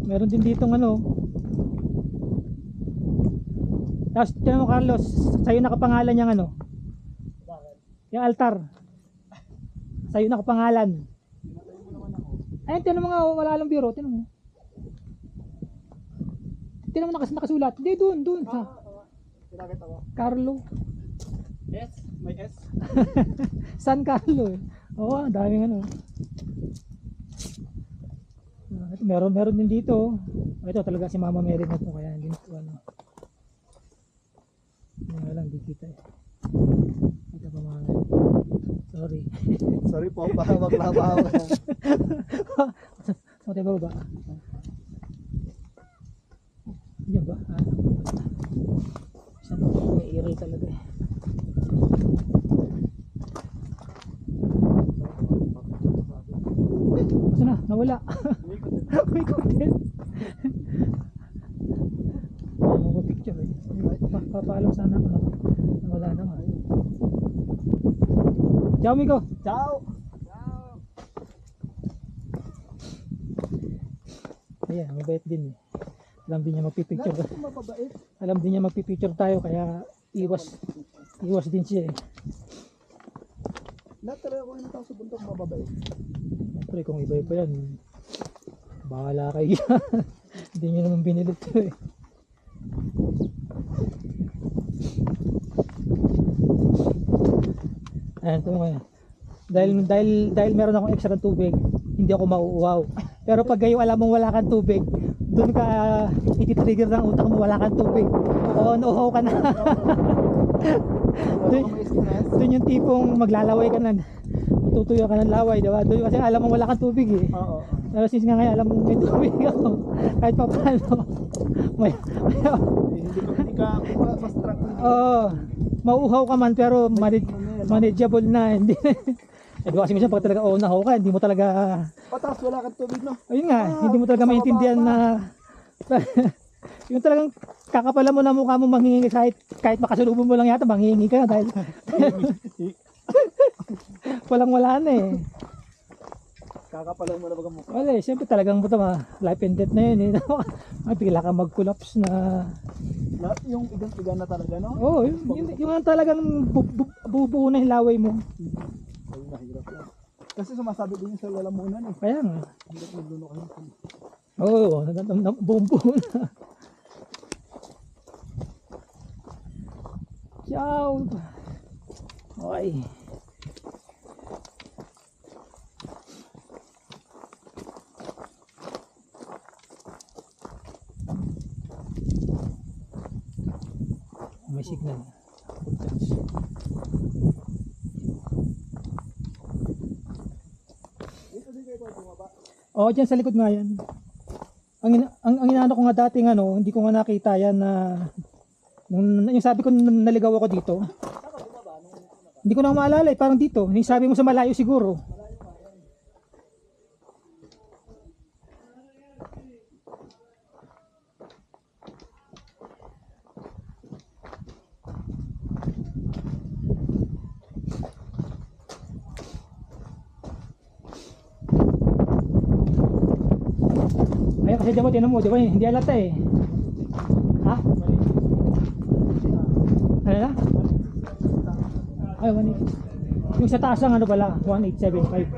Meron din ditong ano. Tapos tinan mo Carlos, sa'yo nakapangalan yung ano. Yung altar. Sa'yo nakapangalan. Ayun, tinan mo nga, wala lang biro, tinan mo. Tinan mo nakasulat. Hindi, doon sa Pinakita ko. Carlo. S? May S? San Carlo eh. Oo, daming ano. Ito, meron din dito. Ito talaga si Mama Mary na to, kaya hindi ito ano. Hindi lang, di kita eh. Ito pa mga. Sorry. Sorry po, pahawak na pahawak. So, diba ba? Yan ba? Saan ba? May iray talaga eh. Basta na, nawala. May content. May mga picture eh. Papaalam sana ako na nawala naman. Ciao Miko. Ciao! Ayan, mabait din eh. Alam din niya magpipicture. Lahat ko mapabait. Alam din niya magpipicture tayo kaya iwas din siya eh. Lahat talaga ko yung tao sa bundok mababait. Siyempre kung iba-iba yan, bahala kayo yan. Hindi nyo naman binilit to eh. Ayan, ito nga. Dahil meron akong extra tubig, hindi ako mauuhaw. Pero pag kayo alam mong wala kang tubig, doon ka ititrigger ng utak mo wala kang tubig. Oo, nauuhaw ka na. Doon yung tipong maglalaway ka na. Matutuyo ka ng laway, diba? Doon kasi alam mo wala kang tubig eh. Oo. Pero since nga ngayon alam mo may tubig ako, kahit pa paano, Hindi ka mas track. oo, mauuhaw ka man pero manageable na. Hindi. Eh, kasi minsan pag talaga unahaw ka, hindi mo talaga, Patas, wala kang tubig, no? ayun nga, hindi mo talaga maintindihan na, yung talagang kakapala mo na mukha mo manghihingi kahit makasalubong mo lang yata, manghihingi ka dahil walang-wala na eh. Kakapalan mo na baga mukha. Wala eh, siyempre talagang life and death na yun eh. Ay, bigla ka mag-collapse na. Lahat yung igang-igan na talaga, no? Oo, yung talagang bubuo na yung laway mo. Ay, mahirap yan. Kasi sumasabi din yung sa lalamunan eh. Kaya nga. Hirap magluno kayo. Oo, buo na. Ciao! Okay. May signal. Oo, dyan sa likod nga yan. Ang inaano ko nga dating ano, hindi ko nga nakita yan na yung sabi ko naligaw ako dito. Hindi ko na maalala eh, parang dito. Yung sabi mo sa malayo siguro. Ayun kasi diyan mo, tinan mo, di ba? Hindi alata eh. Ha? Ano na? Ay, 18. Yung sa taas ang ano pala, 1875.